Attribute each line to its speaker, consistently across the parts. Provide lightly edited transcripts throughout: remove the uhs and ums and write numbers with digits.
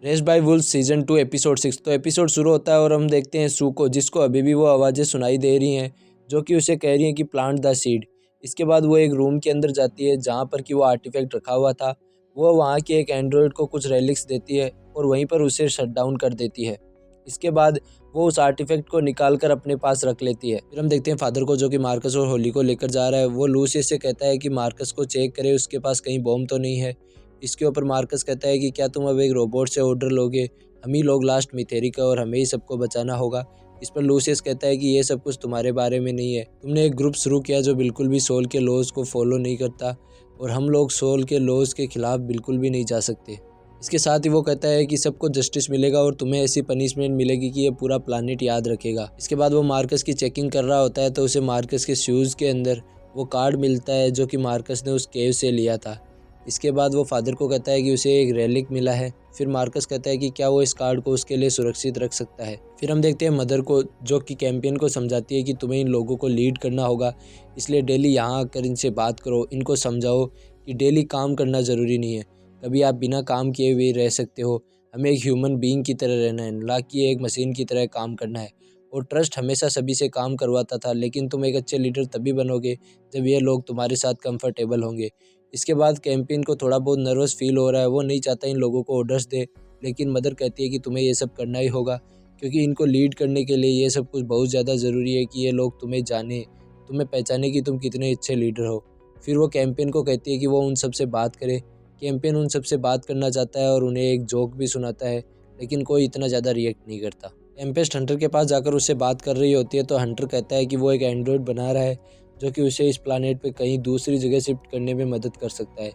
Speaker 1: Raised by wolves season 2 episode 6। तो episode शुरू होता है और हम देखते हैं सू को, जिसको अभी भी वो आवाज़ें सुनाई दे रही हैं जो कि उसे कह रही हैं कि प्लांट द सीड। इसके बाद वो एक रूम के अंदर जाती है जहाँ पर कि वो आर्टिफैक्ट रखा हुआ था। वो वहाँ के एक एंड्रॉयड को कुछ रेलिक्स देती है और वहीं पर उसे शट डाउन कर देती है। इसके बाद वो उस आर्टिफैक्ट को निकाल कर अपने पास रख लेती है। फिर हम देखते हैं फादर को, जो कि मार्कस और होली को लेकर जा रहा है। वो लूसियस से कहता है कि मार्कस को चेक करे उसके पास कहीं बॉम्ब तो नहीं है। इसके ऊपर मार्कस कहता है कि क्या तुम अब एक रोबोट से ऑर्डर लोगे? हम ही लोग लास्ट मिथेरी का और हमें ही सबको बचाना होगा। इस पर लूसियस कहता है कि ये सब कुछ तुम्हारे बारे में नहीं है। तुमने एक ग्रुप शुरू किया जो बिल्कुल भी सोल के लॉज को फॉलो नहीं करता और हम लोग सोल के लॉज के खिलाफ बिल्कुल भी नहीं जा सकते। इसके साथ ही वो कहता है कि सबको जस्टिस मिलेगा और तुम्हें ऐसी पनिशमेंट मिलेगी कि ये पूरा प्लानिट याद रखेगा। इसके बाद वो मार्कस की चेकिंग कर रहा होता है तो उसे मार्कस के शूज़ के अंदर वो कार्ड मिलता है जो कि मार्कस ने उस केव से लिया था। इसके बाद वो फादर को कहता है कि उसे एक रेलिक मिला है। फिर मार्कस कहता है कि क्या वो इस कार्ड को उसके लिए सुरक्षित रख सकता है। फिर हम देखते हैं मदर को, जो कि कैंपियन को समझाती है कि तुम्हें इन लोगों को लीड करना होगा, इसलिए डेली यहाँ आकर इनसे बात करो, इनको समझाओ कि डेली काम करना ज़रूरी नहीं है, कभी आप बिना काम किए हुए रह सकते हो। हमें एक ह्यूमन बीइंग की तरह रहना है, ना कि एक मशीन की तरह काम करना है। और ट्रस्ट हमेशा सभी से काम करवाता था, लेकिन तुम एक अच्छे लीडर तभी बनोगे जब ये लोग तुम्हारे साथ कंफर्टेबल होंगे। इसके बाद कैंपियन को थोड़ा बहुत नर्वस फील हो रहा है। वो नहीं चाहता इन लोगों को ऑर्डर्स दे, लेकिन मदर कहती है कि तुम्हें ये सब करना ही होगा, क्योंकि इनको लीड करने के लिए ये सब कुछ बहुत ज़्यादा ज़रूरी है कि ये लोग तुम्हें जाने, तुम्हें पहचाने कि तुम कितने अच्छे लीडर हो। फिर वो कैंपियन को कहती है कि वो उन सब से बात करे। कैंपियन उन सब से बात करना चाहता है और उन्हें एक जोक भी सुनाता है, लेकिन कोई इतना ज़्यादा रिएक्ट नहीं करता। टेम्पेस्ट हंटर के पास जाकर उससे बात कर रही होती है तो हंटर कहता है कि वो एक एंड्रॉयड बना रहा है जो कि उसे इस प्लानेट पे कहीं दूसरी जगह शिफ्ट करने में मदद कर सकता है,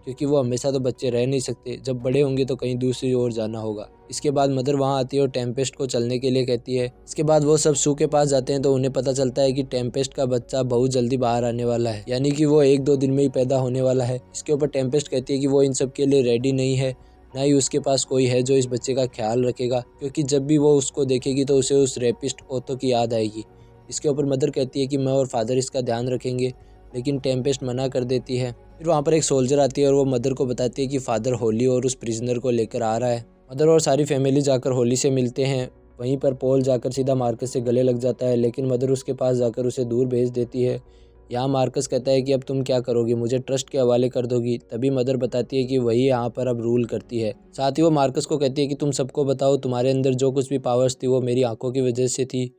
Speaker 1: क्योंकि वो हमेशा तो बच्चे रह नहीं सकते, जब बड़े होंगे तो कहीं दूसरी ओर जाना होगा। इसके बाद मदर वहाँ आती है और टेम्पेस्ट को चलने के लिए कहती है। इसके बाद वो सब सू के पास जाते हैं तो उन्हें पता चलता है कि टेम्पेस्ट का बच्चा बहुत जल्दी बाहर आने वाला है, यानी कि वो 1-2 दिन में ही पैदा होने वाला है। इसके ऊपर टेम्पेस्ट कहती है कि वो इन सब के लिए रेडी नहीं है, ना ही उसके पास कोई है जो इस बच्चे का ख्याल रखेगा, क्योंकि जब भी वो उसको देखेगी तो उसे उस रेपिस्ट ओथो की याद आएगी। इसके ऊपर मदर कहती है कि मैं और फादर इसका ध्यान रखेंगे, लेकिन टेम्पेस्ट मना कर देती है। फिर वहाँ पर एक सोल्जर आती है और वो मदर को बताती है कि फादर होली और उस प्रिजनर को लेकर आ रहा है। मदर और सारी फैमिली जाकर होली से मिलते हैं। वहीं पर पॉल जाकर सीधा मार्कस से गले लग जाता है, लेकिन मदर उसके पास जाकर उसे दूर भेज देती है। यहाँ मार्कस कहता है कि अब तुम क्या करोगी, मुझे ट्रस्ट के हवाले कर दोगी? तभी मदर बताती है कि वही यहाँ पर अब रूल करती है। साथ ही वो मार्कस को कहती है कि तुम सबको बताओ, तुम्हारे अंदर जो कुछ भी पावर्स थी वो मेरी आंखों की वजह से थी,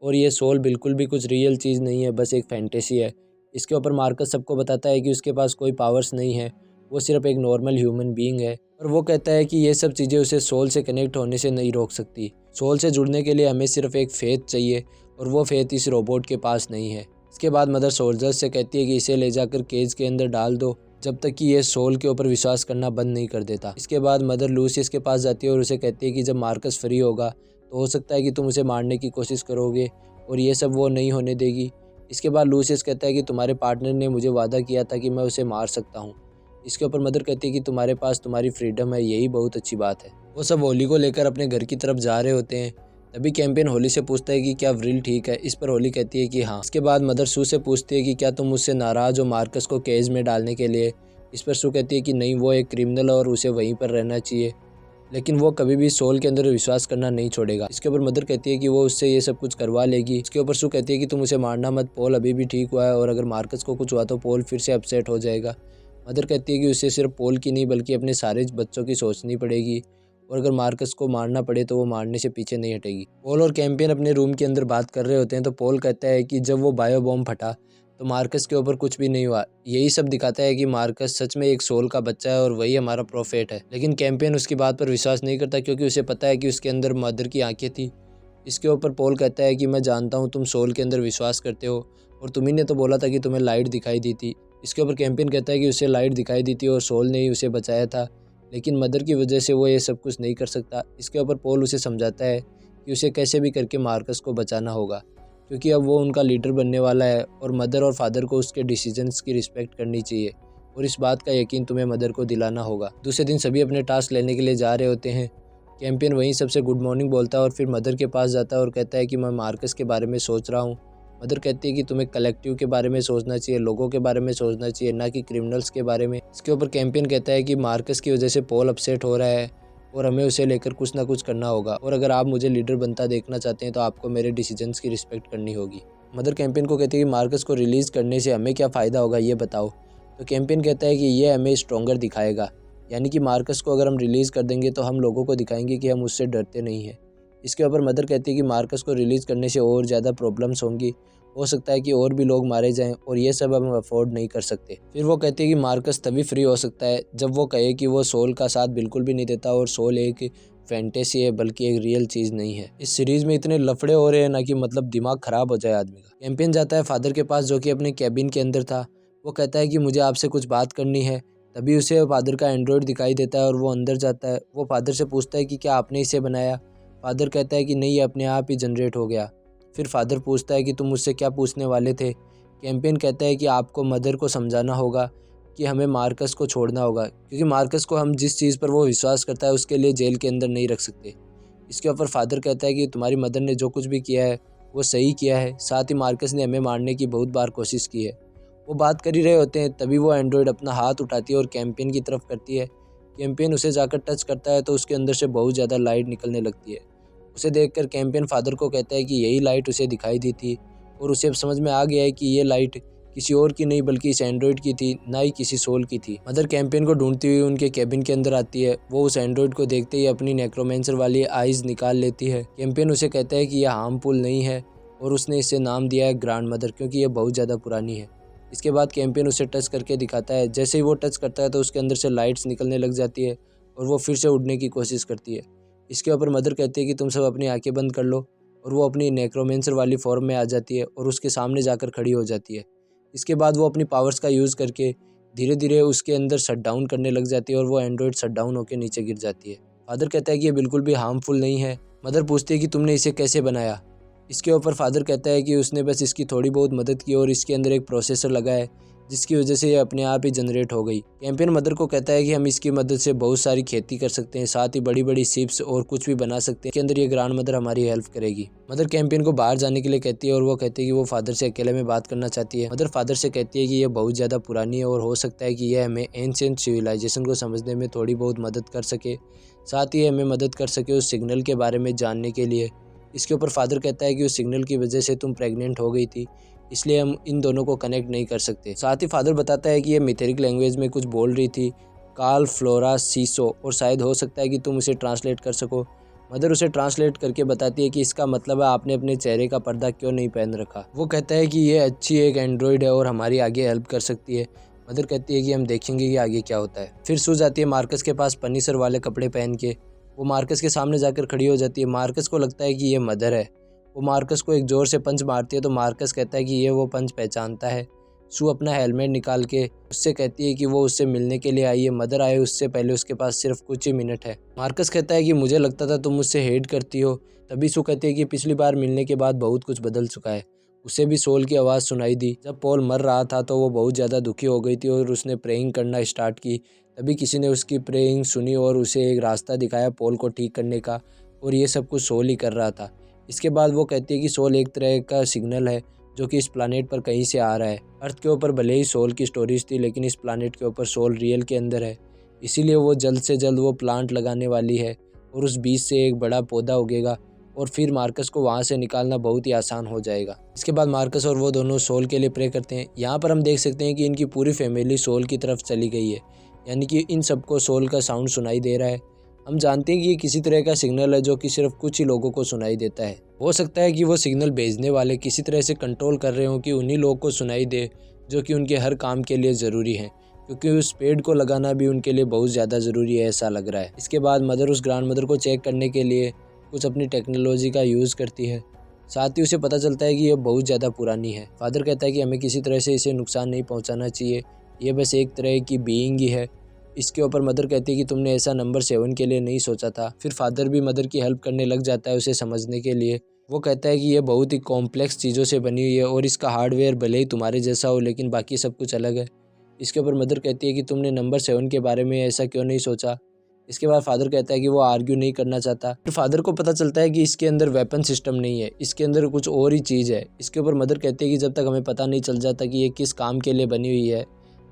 Speaker 1: और ये सोल बिल्कुल भी कुछ रियल चीज़ नहीं है, बस एक फैंटेसी है। इसके ऊपर मार्कस सबको बताता है कि उसके पास कोई पावर्स नहीं है, वो सिर्फ एक नॉर्मल ह्यूमन बीइंग है। और वो कहता है कि ये सब चीज़ें उसे सोल से कनेक्ट होने से नहीं रोक सकती। सोल से जुड़ने के लिए हमें सिर्फ एक फेथ चाहिए, और वो फेथ इस रोबोट के पास नहीं है। इसके बाद मदर सोल्जर्स से कहती है कि इसे ले जाकर केज के अंदर डाल दो, जब तक कि ये सोल के ऊपर विश्वास करना बंद नहीं कर देता। इसके बाद मदर लूसियस के पास जाती है और उसे कहती है कि जब मार्कस फ्री होगा तो हो सकता है कि तुम उसे मारने की कोशिश करोगे, और ये सब वो नहीं होने देगी। इसके बाद लूसियस कहता है कि तुम्हारे पार्टनर ने मुझे वादा किया था कि मैं उसे मार सकता हूँ। इसके ऊपर मदर कहती है कि तुम्हारे पास तुम्हारी फ्रीडम है, यही बहुत अच्छी बात है। वो सब होली को लेकर अपने घर की तरफ जा रहे होते हैं। तभी कैंपेन होली से पूछता है कि क्या व्रिल ठीक है। इस पर होली कहती है कि हाँ। इसके बाद मदर सू से पूछती है कि क्या तुम मुझसे नाराज़ हो मार्कस को केज में डालने के लिए। इस पर सू कहती है कि नहीं, वो एक क्रिमिनल और उसे वहीं पर रहना चाहिए, लेकिन वो कभी भी सोल के अंदर विश्वास करना नहीं छोड़ेगा। इसके ऊपर मदर कहती है कि वो उससे ये सब कुछ करवा लेगी। इसके ऊपर सू कहती है कि तुम उसे मारना मत, पोल अभी भी ठीक हुआ है, और अगर मार्कस को कुछ हुआ तो पोल फिर से अपसेट हो जाएगा। मदर कहती है कि उसे सिर्फ पोल की नहीं बल्कि अपने सारे बच्चों की सोचनी पड़ेगी, और अगर मार्कस को मारना पड़े तो वो मारने से पीछे नहीं हटेगी। पोल और कैंपियन अपने रूम के अंदर बात कर रहे होते हैं तो पोल कहता है कि जब वो बायो बॉम्ब फटा तो मार्कस के ऊपर कुछ भी नहीं हुआ। यही सब दिखाता है कि मार्कस सच में एक सोल का बच्चा है और वही हमारा प्रोफेट है। लेकिन कैंपियन उसकी बात पर विश्वास नहीं करता, क्योंकि उसे पता है कि उसके अंदर मदर की आंखें थी। इसके ऊपर पोल कहता है कि मैं जानता हूँ तुम सोल के अंदर विश्वास करते हो, और तुम्ही ने तो बोला था कि तुम्हें लाइट दिखाई दी थी। इसके ऊपर कैंपियन कहता है कि उसे लाइट दिखाई दी थी और सोल ने ही उसे बचाया था, लेकिन मदर की वजह से वो ये सब कुछ नहीं कर सकता। इसके ऊपर पोल उसे समझाता है कि उसे कैसे भी करके मार्कस को बचाना होगा, क्योंकि अब वो उनका लीडर बनने वाला है, और मदर और फादर को उसके डिसीजंस की रिस्पेक्ट करनी चाहिए, और इस बात का यकीन तुम्हें मदर को दिलाना होगा। दूसरे दिन सभी अपने टास्क लेने के लिए जा रहे होते हैं। कैंपियन वहीं सबसे गुड मॉर्निंग बोलता है और फिर मदर के पास जाता है और कहता है कि मैं मार्कस के बारे में सोच रहा हूँ। मदर कहती है कि तुम्हें कलेक्टिव के बारे में सोचना चाहिए, लोगों के बारे में सोचना चाहिए, ना कि क्रिमिनल्स के बारे में। इसके ऊपर कैंपियन कहता है कि मार्कस की वजह से पॉल अपसेट हो रहा है, और हमें उसे लेकर कुछ ना कुछ करना होगा, और अगर आप मुझे लीडर बनता देखना चाहते हैं तो आपको मेरे डिसीजंस की रिस्पेक्ट करनी होगी। मदर कैंपेन को कहती है कि मार्कस को रिलीज़ करने से हमें क्या फ़ायदा होगा, ये बताओ। तो कैंपेन कहता है कि ये हमें स्ट्रॉन्गर दिखाएगा, यानी कि मार्कस को अगर हम रिलीज़ कर देंगे तो हम लोगों को दिखाएंगे कि हम उससे डरते नहीं हैं। इसके ऊपर मदर कहती है कि मार्कस को रिलीज़ करने से और ज़्यादा प्रॉब्लम्स होंगी, हो सकता है कि और भी लोग मारे जाएं, और ये सब हम अफोर्ड नहीं कर सकते। फिर वो कहती है कि मार्कस तभी फ्री हो सकता है जब वो कहे कि वो सोल का साथ बिल्कुल भी नहीं देता और सोल एक फैंटेसी है बल्कि एक रियल चीज़ नहीं है। इस सीरीज़ में इतने लफड़े हो रहे हैं ना कि मतलब दिमाग ख़राब हो जाए आदमी का। कैंपेन जाता है फादर के पास जो कि अपने कैबिन के अंदर था। वो कहता है कि मुझे आपसे कुछ बात करनी है। तभी उसे फादर का एंड्रॉयड दिखाई देता है और वो अंदर जाता है। वो फादर से पूछता है कि क्या आपने इसे बनाया। फादर कहता है कि नहीं, ये अपने आप ही जनरेट हो गया। फिर फादर पूछता है कि तुम मुझसे क्या पूछने वाले थे। कैंपेन कहता है कि आपको मदर को समझाना होगा कि हमें मार्कस को छोड़ना होगा, क्योंकि मार्कस को हम जिस चीज़ पर वो विश्वास करता है उसके लिए जेल के अंदर नहीं रख सकते। इसके ऊपर फादर कहता है कि तुम्हारी मदर ने जो कुछ भी किया है वो सही किया है, साथ ही मार्कस ने हमें मारने की बहुत बार कोशिश की है। वो बात कर ही रहे होते हैं, तभी वो एंड्रॉयड अपना हाथ उठाती है और कैंपेन की तरफ करती है। कैंपेन उसे जाकर टच करता है तो उसके अंदर से बहुत ज़्यादा लाइट निकलने लगती है। उसे देखकर कैंपेन फादर को कहता है कि यही लाइट उसे दिखाई दी थी, और उसे अब समझ में आ गया है कि ये लाइट किसी और की नहीं बल्कि इस एंड्रॉयड की थी, ना ही किसी सोल की थी। मदर कैंपेन को ढूंढती हुई उनके कैबिन के अंदर आती है। वो उस एंड्रॉयड को देखते ही अपनी नेक्रोमेंसर वाली आइज़ निकाल लेती है। कैंपेन उसे कहता है कि यह हार्मफुल नहीं है और उसने इसे नाम दिया है ग्रैंड मदर, क्योंकि यह बहुत ज़्यादा पुरानी है। इसके बाद कैंपेन उसे टच करके दिखाता है। जैसे ही वो टच करता है तो उसके अंदर से लाइट्स निकलने लग जाती है और वो फिर से उड़ने की कोशिश करती है। इसके ऊपर मदर कहती है कि तुम सब अपनी आंखें बंद कर लो, और वो अपनी नेक्रोमेंसर वाली फॉर्म में आ जाती है और उसके सामने जाकर खड़ी हो जाती है। इसके बाद वो अपनी पावर्स का यूज़ करके धीरे धीरे उसके अंदर शट डाउन करने लग जाती है और वो एंड्रॉयड शट डाउन होकर नीचे गिर जाती है। फादर कहता है कि ये बिल्कुल भी हार्मफुल नहीं है। मदर पूछती है कि तुमने इसे कैसे बनाया। इसके ऊपर फादर कहता है कि उसने बस इसकी थोड़ी बहुत मदद की और इसके अंदर एक प्रोसेसर लगा है जिसकी वजह से ये अपने आप ही जनरेट हो गई। कैंपेन मदर को कहता है कि हम इसकी मदद से बहुत सारी खेती कर सकते हैं, साथ ही बड़ी बड़ी शिप्स और कुछ भी बना सकते हैं। के अंदर ये ग्रैंड मदर हमारी हेल्प करेगी। मदर कैंपेन को बाहर जाने के लिए कहती है और वो कहती है कि वो फादर से अकेले में बात करना चाहती है। मदर फादर से कहती है कि ये बहुत ज़्यादा पुरानी है और हो सकता है कि यह हमें एंशिएंट सिविलाइजेशन को समझने में थोड़ी बहुत मदद कर सके, साथ ही हमें मदद कर सके उस सिग्नल के बारे में जानने के लिए। इसके ऊपर फादर कहता है कि उस सिग्नल की वजह से तुम प्रेग्नेंट हो गई थी, इसलिए हम इन दोनों को कनेक्ट नहीं कर सकते। साथ ही फादर बताता है कि ये मिथेरिक लैंग्वेज में कुछ बोल रही थी, काल फ्लोरा सीसो, और शायद हो सकता है कि तुम उसे ट्रांसलेट कर सको। मदर उसे ट्रांसलेट करके बताती है कि इसका मतलब है आपने अपने चेहरे का पर्दा क्यों नहीं पहन रखा। वो कहता है कि ये अच्छी एक एंड्रॉयड है और हमारी आगे हेल्प कर सकती है। मदर कहती है कि हम देखेंगे कि आगे क्या होता है। फिर सो जाती है मार्कस के पास पनीसर वाले कपड़े पहन के। वो मार्कस के सामने जाकर खड़ी हो जाती है। मार्कस को लगता है कि ये मदर है। वो मार्कस को एक ज़ोर से पंच मारती है तो मार्कस कहता है कि ये वो पंच पहचानता है। सू अपना हेलमेट निकाल के उससे कहती है कि वो उससे मिलने के लिए आई है, मदर आए उससे पहले उसके पास सिर्फ कुछ ही मिनट है। मार्कस कहता है कि मुझे लगता था तुम मुझसे हेट करती हो। तभी सू कहती है कि पिछली बार मिलने के बाद बहुत कुछ बदल चुका है। उसे भी सोल की आवाज़ सुनाई दी। जब पॉल मर रहा था तो वो बहुत ज़्यादा दुखी हो गई थी और उसने प्रेइंग करना स्टार्ट की। तभी किसी ने उसकी प्रेइंग सुनी और उसे एक रास्ता दिखाया पॉल को ठीक करने का, और ये सब कुछ सोल ही कर रहा था। इसके बाद वो कहती है कि सोल एक तरह का सिग्नल है जो कि इस प्लानेट पर कहीं से आ रहा है। अर्थ के ऊपर भले ही सोल की स्टोरीज थी, लेकिन इस प्लानेट के ऊपर सोल रियल के अंदर है। इसीलिए वो जल्द से जल्द वो प्लांट लगाने वाली है और उस बीज से एक बड़ा पौधा उगेगा, और फिर मार्कस को वहाँ से निकालना बहुत ही आसान हो जाएगा। इसके बाद मार्कस और वो दोनों सोल के लिए प्रे करते हैं। यहाँ पर हम देख सकते हैं कि इनकी पूरी फैमिली सोल की तरफ चली गई है, यानी कि इन सबको सोल का साउंड सुनाई दे रहा है। हम जानते हैं कि ये किसी तरह का सिग्नल है जो कि सिर्फ कुछ ही लोगों को सुनाई देता है। हो सकता है कि वो सिग्नल भेजने वाले किसी तरह से कंट्रोल कर रहे हों कि उन्हीं लोगों को सुनाई दे जो कि उनके हर काम के लिए ज़रूरी है, क्योंकि उस पेड़ को लगाना भी उनके लिए बहुत ज़्यादा ज़रूरी है, ऐसा लग रहा है। इसके बाद मदर उस ग्रैंड मदर को चेक करने के लिए कुछ अपनी टेक्नोलॉजी का यूज़ करती है। साथ ही उसे पता चलता है कि ये बहुत ज़्यादा पुरानी है। फादर कहता है कि हमें किसी तरह से इसे नुकसान नहीं पहुँचाना चाहिए, ये बस एक तरह की बीइंग ही है। इसके ऊपर मदर कहती है कि तुमने ऐसा नंबर 7 के लिए नहीं सोचा था। फिर फादर भी मदर की हेल्प करने लग जाता है उसे समझने के लिए। वो कहता है कि ये बहुत ही कॉम्प्लेक्स चीज़ों से बनी हुई है और इसका हार्डवेयर भले ही तुम्हारे जैसा हो, लेकिन बाकी सब कुछ अलग है। इसके ऊपर मदर कहती है कि तुमने नंबर 7 के बारे में ऐसा क्यों नहीं सोचा। इसके बाद फादर कहता है कि वो आर्ग्यू नहीं करना चाहता। फिर फादर को पता चलता है कि इसके अंदर वेपन सिस्टम नहीं है, इसके अंदर कुछ और ही चीज़ है। इसके ऊपर मदर कहती है कि जब तक हमें पता नहीं चल जाता कि ये किस काम के लिए बनी हुई है,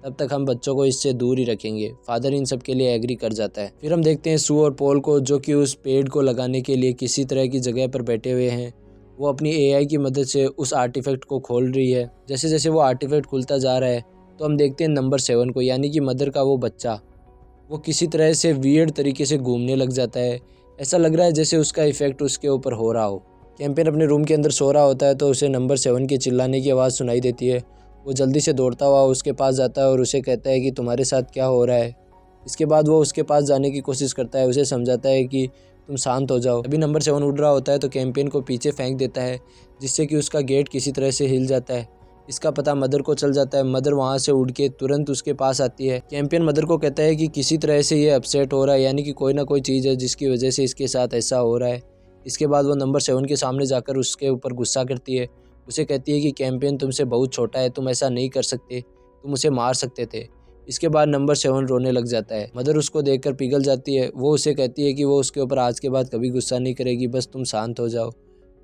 Speaker 1: तब तक हम बच्चों को इससे दूर ही रखेंगे। फादर इन सब के लिए एग्री कर जाता है। फिर हम देखते हैं सू और पॉल को, जो कि उस पेड़ को लगाने के लिए किसी तरह की जगह पर बैठे हुए हैं। वो अपनी एआई की मदद से उस आर्टिफैक्ट को खोल रही है। जैसे जैसे वो आर्टिफैक्ट खुलता जा रहा है तो हम देखते हैं नंबर 7 को, यानी कि मदर का वो बच्चा, वो किसी तरह से वियर्ड तरीके से घूमने लग जाता है। ऐसा लग रहा है जैसे उसका इफेक्ट उसके ऊपर हो रहा हो। कैंपेन अपने रूम के अंदर सो रहा होता है तो उसे नंबर 7 के चिल्लाने की आवाज़ सुनाई देती है। वो जल्दी से दौड़ता हुआ उसके पास जाता है और उसे कहता है कि तुम्हारे साथ क्या हो रहा है। इसके बाद वो उसके पास जाने की कोशिश करता है, उसे समझाता है कि तुम शांत हो जाओ। अभी नंबर 7 उड़ रहा होता है तो कैंपेन को पीछे फेंक देता है, जिससे कि उसका गेट किसी तरह से हिल जाता है। इसका पता मदर को चल जाता है। मदर वहाँ से उड़ के तुरंत उसके पास आती है। कैंपेन मदर को कहता है कि किसी तरह से ये अपसेट हो रहा है, यानी कि कोई ना कोई चीज़ है जिसकी वजह से इसके साथ ऐसा हो रहा है। इसके बाद वो नंबर 7 के सामने जाकर उसके ऊपर गुस्सा करती है। उसे कहती है कि कैंपेन तुमसे बहुत छोटा है, तुम ऐसा नहीं कर सकते, तुम उसे मार सकते थे। इसके बाद नंबर 7 रोने लग जाता है। मदर उसको देखकर पिघल जाती है। वो उसे कहती है कि वो उसके ऊपर आज के बाद कभी गुस्सा नहीं करेगी, बस तुम शांत हो जाओ।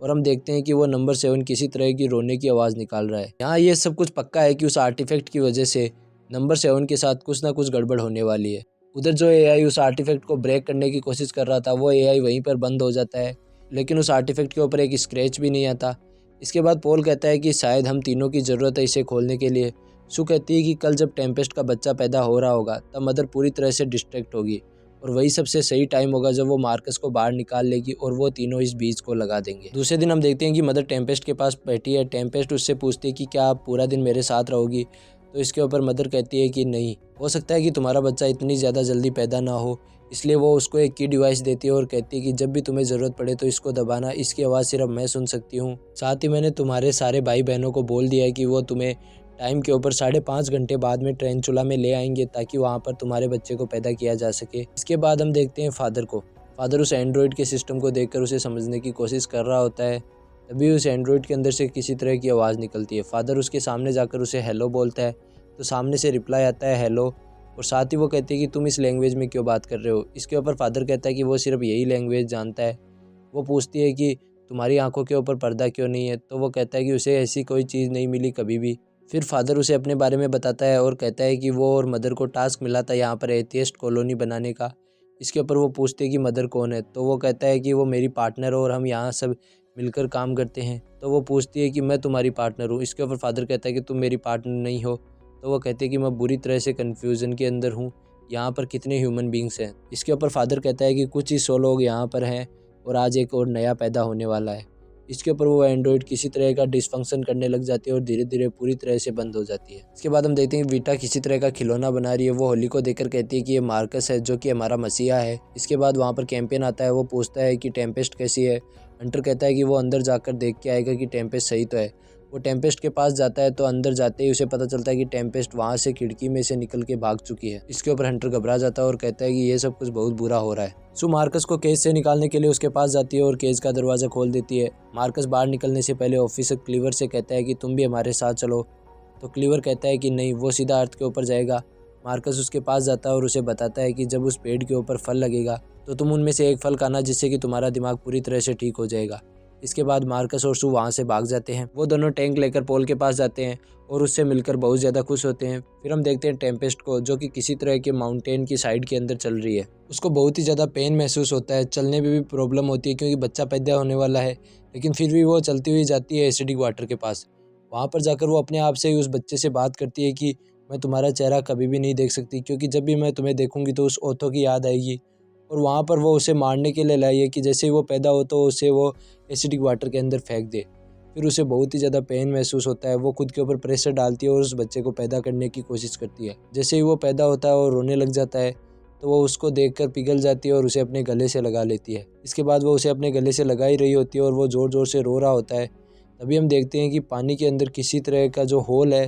Speaker 1: और हम देखते हैं कि वो नंबर 7 किसी तरह की रोने की आवाज़ निकाल रहा है। यहाँ ये सब कुछ पक्का है कि उस आर्टिफैक्ट की वजह से नंबर 7 के साथ कुछ ना कुछ गड़बड़ होने वाली है। उधर जो एआई उस आर्टिफैक्ट को ब्रेक करने की कोशिश कर रहा था, वो एआई वहीं पर बंद हो जाता है, लेकिन उस आर्टिफैक्ट के ऊपर एक स्क्रैच भी नहीं आता। इसके बाद पॉल कहता है कि शायद हम तीनों की ज़रूरत है इसे खोलने के लिए। सू कहती है कि कल जब टेम्पेस्ट का बच्चा पैदा हो रहा होगा तब मदर पूरी तरह से डिस्ट्रैक्ट होगी और वही सबसे सही टाइम होगा जब वो मार्कस को बाहर निकाल लेगी और वो तीनों इस बीज को लगा देंगे। दूसरे दिन हम देखते हैं कि मदर टेम्पेस्ट के पास बैठी है। टेम्पेस्ट उससे पूछती है कि क्या आप पूरा दिन मेरे साथ रहोगी, तो इसके ऊपर मदर कहती है कि नहीं, हो सकता है कि तुम्हारा बच्चा इतनी ज़्यादा जल्दी पैदा ना हो। इसलिए वो उसको एक की डिवाइस देती है और कहती है कि जब भी तुम्हें ज़रूरत पड़े तो इसको दबाना, इसकी आवाज़ सिर्फ मैं सुन सकती हूँ। साथ ही मैंने तुम्हारे सारे भाई बहनों को बोल दिया है कि वो तुम्हें टाइम के ऊपर 5.5 घंटे बाद में ट्रेंचुला में ले आएंगे ताकि वहाँ पर तुम्हारे बच्चे को पैदा किया जा सके। इसके बाद हम देखते हैं फादर को। फादर उस एंड्रॉयड के सिस्टम को देखकर उसे समझने की कोशिश कर रहा होता है। तभी उस एंड्रॉयड के अंदर से किसी तरह की आवाज़ निकलती है। फादर उसके सामने जाकर उसे हेलो बोलता है तो सामने से रिप्लाई आता है हेलो, और साथ ही वो कहती है कि तुम इस लैंग्वेज में क्यों बात कर रहे हो। इसके ऊपर फादर कहता है कि वो सिर्फ यही लैंग्वेज जानता है। वो पूछती है कि तुम्हारी आंखों के ऊपर पर्दा क्यों नहीं है, तो वो कहता है कि उसे ऐसी कोई चीज़ नहीं मिली कभी भी। फिर फादर उसे अपने बारे में बताता है और कहता है कि वो और मदर को टास्क मिला था यहाँ पर एथियस्ट कॉलोनी बनाने का। इसके ऊपर वो पूछते हैं कि मदर कौन है, तो वो कहता है कि वो मेरी पार्टनर हो और हम यहाँ सब मिलकर काम करते हैं। तो वो पूछती है कि मैं तुम्हारी पार्टनर हूँ। इसके ऊपर फादर कहता है कि तुम मेरी पार्टनर नहीं हो। तो वो कहते हैं कि मैं बुरी तरह से कन्फ्यूज़न के अंदर हूँ, यहाँ पर कितने ह्यूमन बींग्स हैं। इसके ऊपर फादर कहता है कि कुछ ही 100 लोग यहाँ पर हैं और आज एक और नया पैदा होने वाला है। इसके ऊपर वो एंड्रॉयड किसी तरह का डिसफंक्शन करने लग जाती है और धीरे धीरे पूरी तरह से बंद हो जाती है। इसके बाद हम देखते हैं कि वीटा किसी तरह का खिलौना बना रही है। वो होली को देखकर कहती है कि ये मार्कस है जो कि हमारा मसीहा है। इसके बाद वहाँ पर कैंपेन आता है। वो पूछता है कि टेम्पेस्ट कैसी है। हंटर कहता है कि वो अंदर जाकर देख के आएगा कि टेम्पेस्ट सही तो है। वो टेम्पेस्ट के पास जाता है तो अंदर जाते ही उसे पता चलता है कि टेम्पेस्ट वहाँ से खिड़की में से निकल के भाग चुकी है। इसके ऊपर हंटर घबरा जाता है और कहता है कि ये सब कुछ बहुत बुरा हो रहा है। सू मार्कस को केज से निकालने के लिए उसके पास जाती है और केज का दरवाज़ा खोल देती है। मार्कस बाहर निकलने से पहले ऑफिसर क्लीवर से कहता है कि तुम भी हमारे साथ चलो, तो क्लीवर कहता है कि नहीं, वो सीधा अर्थ के ऊपर जाएगा। मार्कस उसके पास जाता है और उसे बताता है कि जब उस पेड़ के ऊपर फल लगेगा तो तुम उनमें से एक फल खाना, जिससे कि तुम्हारा दिमाग पूरी तरह से ठीक हो जाएगा। इसके बाद मार्कस और सू वहाँ से भाग जाते हैं। वो दोनों टैंक लेकर पॉल के पास जाते हैं और उससे मिलकर बहुत ज़्यादा खुश होते हैं। फिर हम देखते हैं टेम्पेस्ट को, जो कि किसी तरह के माउंटेन की साइड के अंदर चल रही है। उसको बहुत ही ज़्यादा पेन महसूस होता है, चलने में भी प्रॉब्लम होती है क्योंकि बच्चा पैदा होने वाला है, लेकिन फिर भी वो चलती हुई जाती है एसिडिक वाटर के पास। वहाँ पर जाकर वो अपने आप से ही उस बच्चे से बात करती है कि मैं तुम्हारा चेहरा कभी भी नहीं देख सकती, क्योंकि जब भी मैं तुम्हें देखूंगी तो उस ओथो की याद आएगी। और वहाँ पर वो उसे मारने के लिए लाई है कि जैसे ही वो पैदा हो तो उसे वो एसिडिक वाटर के अंदर फेंक दे। फिर उसे बहुत ही ज़्यादा पेन महसूस होता है। वो खुद के ऊपर प्रेशर डालती है और उस बच्चे को पैदा करने की कोशिश करती है। जैसे ही वो पैदा होता है और रोने लग जाता है तो वो उसको देखकर पिघल जाती है और उसे अपने गले से लगा लेती है। इसके बाद वो उसे अपने गले से लगा ही रही होती है और वो ज़ोर ज़ोर से रो रहा होता है। तभी हम देखते हैं कि पानी के अंदर किसी तरह का जो होल है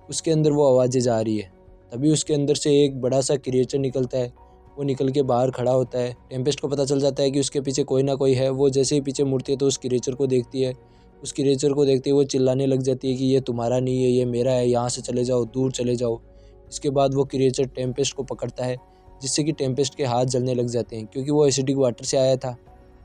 Speaker 1: उसके अंदर वो आवाज़ें जा रही है। तभी उसके अंदर से एक बड़ा सा क्रिएचर निकलता है। वो निकल के बाहर खड़ा होता है। टेम्पेस्ट को पता चल जाता है कि उसके पीछे कोई ना कोई है। वो जैसे ही पीछे मुड़ती है तो उस क्रिएचर को देखती है। उस क्रिएचर को देखते ही वो चिल्लाने लग जाती है कि ये तुम्हारा नहीं है, ये मेरा है, यहाँ से चले जाओ, दूर चले जाओ। इसके बाद वो क्रिएचर टेम्पेस्ट को पकड़ता है, जिससे कि टेम्पेस्ट के हाथ जलने लग जाते हैं क्योंकि वो एसिडिक वाटर से आया था।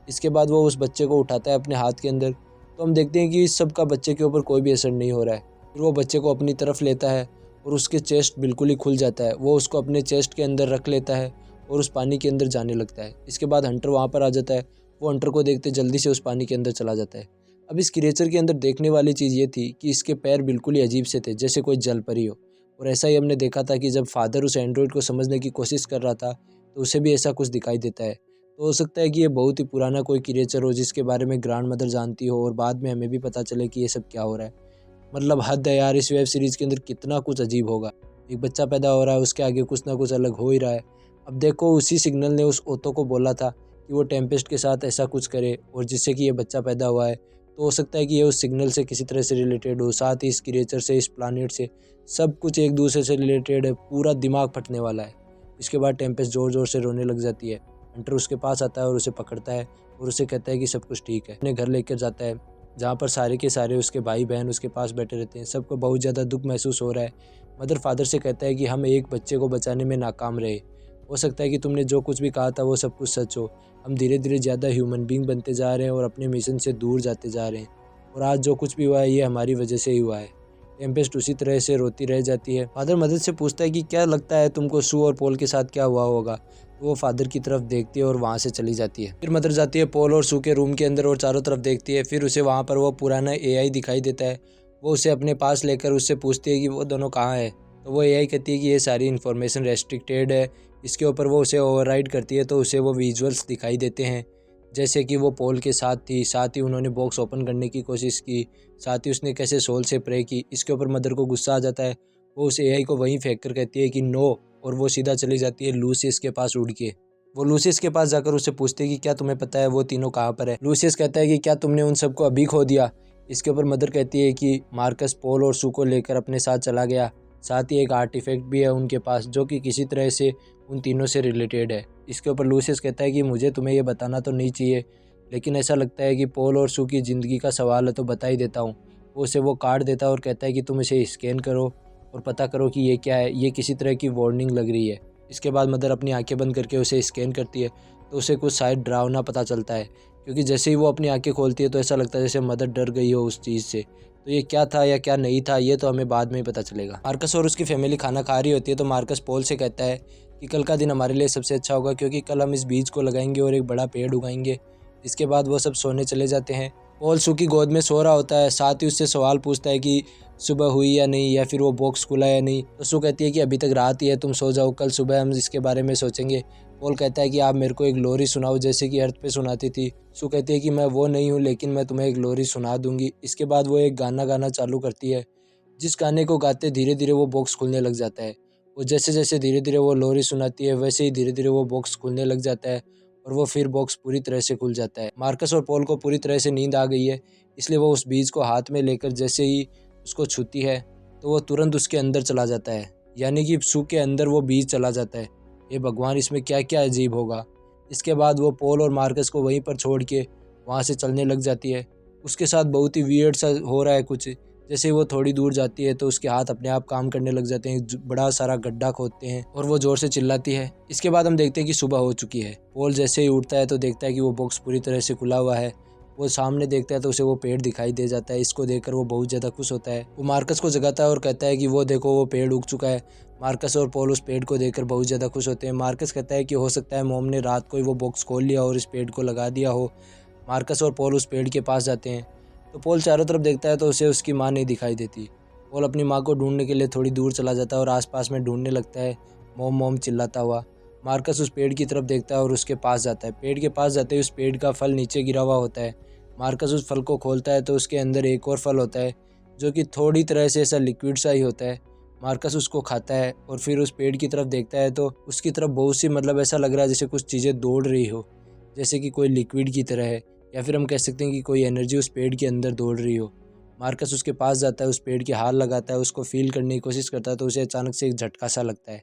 Speaker 1: इसके बाद वो उस बच्चे को उठाता है अपने हाथ के अंदर। तो हम देखते हैं कि इस सब का बच्चे के ऊपर कोई भी असर नहीं हो रहा है। फिर वो बच्चे को अपनी तरफ लेता है और उसके चेस्ट बिल्कुल ही खुल जाता है। वो उसको अपने चेस्ट के अंदर रख लेता है और उस पानी के अंदर जाने लगता है। इसके बाद हंटर वहाँ पर आ जाता है। वो हंटर को देखते जल्दी से उस पानी के अंदर चला जाता है। अब इस क्रिएचर के अंदर देखने वाली चीज़ ये थी कि इसके पैर बिल्कुल ही अजीब से थे, जैसे कोई जल परी हो। और ऐसा ही हमने देखा था कि जब फादर उस एंड्रॉयड को समझने की कोशिश कर रहा था तो उसे भी ऐसा कुछ दिखाई देता है। तो हो सकता है कि ये बहुत ही पुराना कोई क्रिएचर हो जिसके बारे में ग्रैंड मदर जानती हो और बाद में हमें भी पता चले कि ये सब क्या हो रहा है। मतलब हद है यार, इस वेब सीरीज़ के अंदर कितना कुछ अजीब होगा। एक बच्चा पैदा हो रहा है, उसके आगे कुछ ना कुछ अलग हो ही रहा है। अब देखो, उसी सिग्नल ने उस ओतो को बोला था कि वो टेम्पेस्ट के साथ ऐसा कुछ करे और जिससे कि ये बच्चा पैदा हुआ है। तो हो सकता है कि ये उस सिग्नल से किसी तरह से रिलेटेड हो, साथ ही इस क्रिएचर से, इस प्लानेट से, सब कुछ एक दूसरे से रिलेटेड है। पूरा दिमाग फटने वाला है। इसके बाद टेम्पेस्ट ज़ोर ज़ोर से रोने लग जाती है। हंटर उसके पास आता है और उसे पकड़ता है और उसे कहता है कि सब कुछ ठीक है। अपने घर लेकर जाता है जहाँ पर सारे के सारे उसके भाई बहन उसके पास बैठे रहते हैं। सबको बहुत ज़्यादा दुख महसूस हो रहा है। मदर फादर से कहता है कि हम एक बच्चे को बचाने में नाकाम रहे। हो सकता है कि तुमने जो कुछ भी कहा था वो सब कुछ सच हो। हम धीरे धीरे ज़्यादा ह्यूमन बीइंग बनते जा रहे हैं और अपने मिशन से दूर जाते जा रहे हैं। और आज जो कुछ भी हुआ है ये हमारी वजह से ही हुआ है। टेम्पेस्ट उसी तरह से रोती रह जाती है। फादर मदर से पूछता है कि क्या लगता है तुमको, सू और पॉल के साथ क्या हुआ होगा। तो वो फादर की तरफ देखती है और वहाँ से चली जाती है। फिर मदर जाती है पॉल और सू के रूम के अंदर और चारों तरफ देखती है। फिर उसे वहाँ पर वो पुराना एआई दिखाई देता है। वो उसे अपने पास लेकर उससे पूछती है कि वो दोनों कहाँ है। तो वो एआई कहती है कि ये सारी इन्फॉर्मेशन रेस्ट्रिक्टेड है। इसके ऊपर वो उसे ओवरराइड करती है तो उसे वो विजुअल्स दिखाई देते हैं, जैसे कि वो पॉल के साथ थी। साथ ही उन्होंने बॉक्स ओपन करने की कोशिश की। साथ ही उसने कैसे सोल से प्रे की। इसके ऊपर मदर को गुस्सा आ जाता है। वो उस एआई को वहीं फेंक कर कहती है कि नो, और वो सीधा चली जाती है लूसियस के पास उड़ के। वो लूसियस के पास जाकर उससे पूछती है कि क्या तुम्हें पता है वो तीनों कहाँ पर है। लूसियस कहता है कि क्या तुमने उन सबको अभी खो दिया। इसके ऊपर मदर कहती है कि मार्कस पॉल और सू को लेकर अपने साथ चला गया। साथ ही एक आर्टिफैक्ट भी है उनके पास जो कि किसी तरह से उन तीनों से रिलेटेड है। इसके ऊपर लूसियस कहता है कि मुझे तुम्हें ये बताना तो नहीं चाहिए, लेकिन ऐसा लगता है कि पॉल और सू की ज़िंदगी का सवाल है तो बता ही देता हूँ। वो उसे वो कार्ड देता है और कहता है कि तुम इसे स्कैन करो और पता करो कि ये क्या है। ये किसी तरह की वार्निंग लग रही है। इसके बाद मदर अपनी आंखें बंद करके उसे स्कैन करती है तो उसे कुछ शायद डरावना पता चलता है, क्योंकि जैसे ही वो अपनी आंखें खोलती है तो ऐसा लगता है जैसे मदर डर गई हो उस चीज़ से। तो ये क्या था या क्या नहीं था ये तो हमें बाद में ही पता चलेगा। मार्कस और उसकी फैमिली खाना खा रही होती है तो मार्कस पॉल से कहता है कि कल का दिन हमारे लिए सबसे अच्छा होगा, क्योंकि कल हम इस बीज को लगाएंगे और एक बड़ा पेड़ उगाएंगे। इसके बाद वो सब सोने चले जाते हैं। पॉल सू की गोद में सो रहा होता है। साथ ही उससे सवाल पूछता है कि सुबह हुई या नहीं, या फिर वो बॉक्स खुला या नहीं। तो सू कहती है कि अभी तक रात ही है, तुम सो जाओ, कल सुबह हम इसके बारे में सोचेंगे। पॉल कहता है कि आप मेरे को एक लोरी सुनाओ जैसे कि अर्थ पे सुनाती थी। सू कहती है कि मैं वो नहीं हूँ, लेकिन मैं तुम्हें एक लोरी सुना दूंगी। इसके बाद वो एक गाना गाना चालू करती है, जिस गाने को गाते धीरे धीरे वो बॉक्स खुलने लग जाता है। वो जैसे जैसे धीरे धीरे वो लोरी सुनाती है वैसे ही धीरे धीरे वो बॉक्स खुलने लग जाता है और वो फिर बॉक्स पूरी तरह से खुल जाता है। मार्कस और पॉल को पूरी तरह से नींद आ गई है, इसलिए वो उस बीज को हाथ में लेकर जैसे ही उसको छूती है तो वो तुरंत उसके अंदर चला जाता है, यानी कि सू के अंदर वो बीज चला जाता है। ये भगवान, इसमें क्या क्या अजीब होगा। इसके बाद वो पॉल और मार्कस को वहीं पर छोड़ के वहाँ से चलने लग जाती है। उसके साथ बहुत ही वियर्ड सा हो रहा है कुछ। जैसे ही वो थोड़ी दूर जाती है तो उसके हाथ अपने आप काम करने लग जाते हैं, बड़ा सारा गड्ढा खोदते हैं और वो ज़ोर से चिल्लाती है। इसके बाद हम देखते हैं कि सुबह हो चुकी है। पॉल जैसे ही उठता है तो देखता है कि वो बॉक्स पूरी तरह से खुला हुआ है। वो सामने देखता है तो उसे वो पेड़ दिखाई दे जाता है। इसको देखकर वो बहुत ज़्यादा खुश होता है। वो मार्कस को जगाता है और कहता है कि वो देखो, वो पेड़ उग चुका है। मार्कस और पॉल उस पेड़ को देखकर बहुत ज़्यादा खुश होते हैं। मार्कस कहता है कि हो सकता है मॉम ने रात को ही वो बॉक्स खोल लिया और इस पेड़ को लगा दिया हो। मार्कस और पॉल उस पेड़ के पास जाते हैं तो पॉल चारों तरफ देखता है तो उसे उसकी माँ नहीं दिखाई देती। पॉल अपनी माँ को ढूंढने के लिए थोड़ी दूर चला जाता है और आसपास में ढूंढने लगता है, मॉम मॉम चिल्लाता हुआ। मार्कस उस पेड़ की तरफ देखता है और उसके पास जाता है। पेड़ के पास जाते ही उस पेड़ का फल नीचे गिरा हुआ होता है। मार्कस उस फल को खोलता है तो उसके अंदर एक और फल होता है जो कि थोड़ी तरह से ऐसा लिक्विड सा ही होता है। मार्कस उसको खाता है और फिर उस पेड़ की तरफ देखता है तो उसकी तरफ बहुत सी, मतलब ऐसा लग रहा है जैसे कुछ चीज़ें दौड़ रही हो, जैसे कि कोई लिक्विड की तरह है, या फिर हम कह सकते हैं कि कोई एनर्जी उस पेड़ के अंदर दौड़ रही हो। मार्कस उसके पास जाता है, उस पेड़ के हाथ लगाता है, उसको फील करने की कोशिश करता है तो उसे अचानक से एक झटका सा लगता है।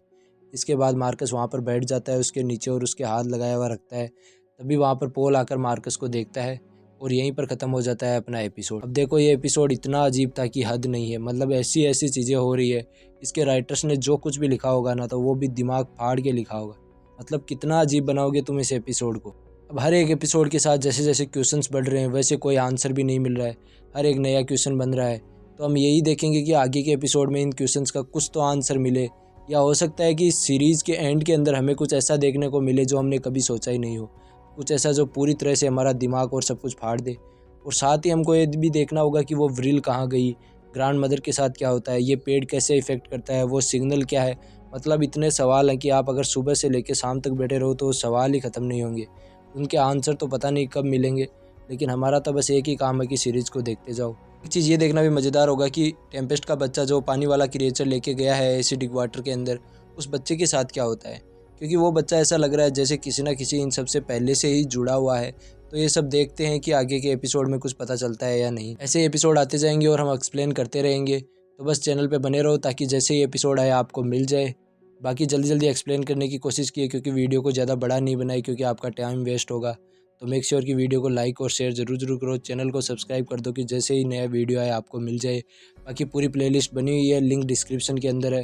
Speaker 1: इसके बाद मार्कस वहाँ पर बैठ जाता है उसके नीचे और उसके हाथ लगाया हुआ रखता है। तभी वहाँ पर पॉल आकर मार्कस को देखता है और यहीं पर ख़त्म हो जाता है अपना एपिसोड। अब देखो, ये एपिसोड इतना अजीब था कि हद नहीं है। मतलब ऐसी ऐसी चीज़ें हो रही है। इसके राइटर्स ने जो कुछ भी लिखा होगा ना तो वो भी दिमाग फाड़ के लिखा होगा। मतलब कितना अजीब बनाओगे तुम इस एपिसोड को। अब हर एक एपिसोड के साथ जैसे जैसे क्वेश्चंस बढ़ रहे हैं वैसे कोई आंसर भी नहीं मिल रहा है। हर एक नया क्वेश्चन बन रहा है। तो हम यही देखेंगे कि आगे के एपिसोड में इन क्वेश्चंस का कुछ तो आंसर मिले, या हो सकता है कि इस सीरीज़ के एंड के अंदर हमें कुछ ऐसा देखने को मिले जो हमने कभी सोचा ही नहीं हो, कुछ ऐसा जो पूरी तरह से हमारा दिमाग और सब कुछ फाड़ दे। और साथ ही हमको ये भी देखना होगा कि वो व्रिल कहाँ गई, ग्रैंड मदर के साथ क्या होता है, ये पेड़ कैसे इफ़ेक्ट करता है, वो सिग्नल क्या है। मतलब इतने सवाल हैं कि आप अगर सुबह से लेकर शाम तक बैठे रहो तो सवाल ही ख़त्म नहीं होंगे। उनके आंसर तो पता नहीं कब मिलेंगे, लेकिन हमारा तो बस एक ही काम है कि सीरीज़ को देखते जाओ। एक चीज़ ये देखना भी मज़ेदार होगा कि टेम्पेस्ट का बच्चा जो पानी वाला क्रिएचर लेके गया है एसिडिक वाटर के अंदर, उस बच्चे के साथ क्या होता है, क्योंकि वो बच्चा ऐसा लग रहा है जैसे किसी ना किसी इन सब से पहले से ही जुड़ा हुआ है। तो ये सब देखते हैं कि आगे के एपिसोड में कुछ पता चलता है या नहीं। ऐसे एपिसोड आते जाएंगे और हम एक्सप्लेन करते रहेंगे, तो बस चैनल पे बने रहो ताकि जैसे ही एपिसोड आए आपको मिल जाए। बाकी जल्दी जल्दी एक्सप्लेन करने की कोशिश की है, क्योंकि वीडियो को ज़्यादा बड़ा नहीं बनाई क्योंकि आपका टाइम वेस्ट होगा। तो मेक श्योर कि वीडियो को लाइक और शेयर ज़रूर करो, चैनल को सब्सक्राइब कर दो कि जैसे ही नया वीडियो आए आपको मिल जाए। बाकी पूरी प्लेलिस्ट बनी हुई है, लिंक डिस्क्रिप्शन के अंदर है,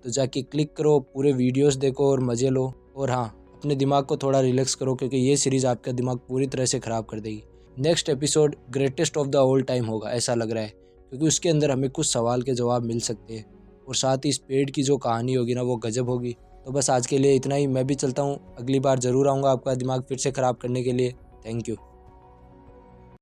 Speaker 1: तो जाके क्लिक करो, पूरे वीडियोस देखो और मज़े लो। और हाँ, अपने दिमाग को थोड़ा रिलैक्स करो क्योंकि ये सीरीज़ आपका दिमाग पूरी तरह से ख़राब कर देगी। Next episode greatest of the all time होगा ऐसा लग रहा है, क्योंकि उसके अंदर हमें कुछ सवाल के जवाब मिल सकते हैं, और साथ ही इस पेड़ की जो कहानी होगी ना वो गजब होगी। तो बस आज के लिए इतना ही, मैं भी चलता हूँ, अगली बार ज़रूर आऊँगा आपका दिमाग फिर से ख़राब करने के लिए। Thank you.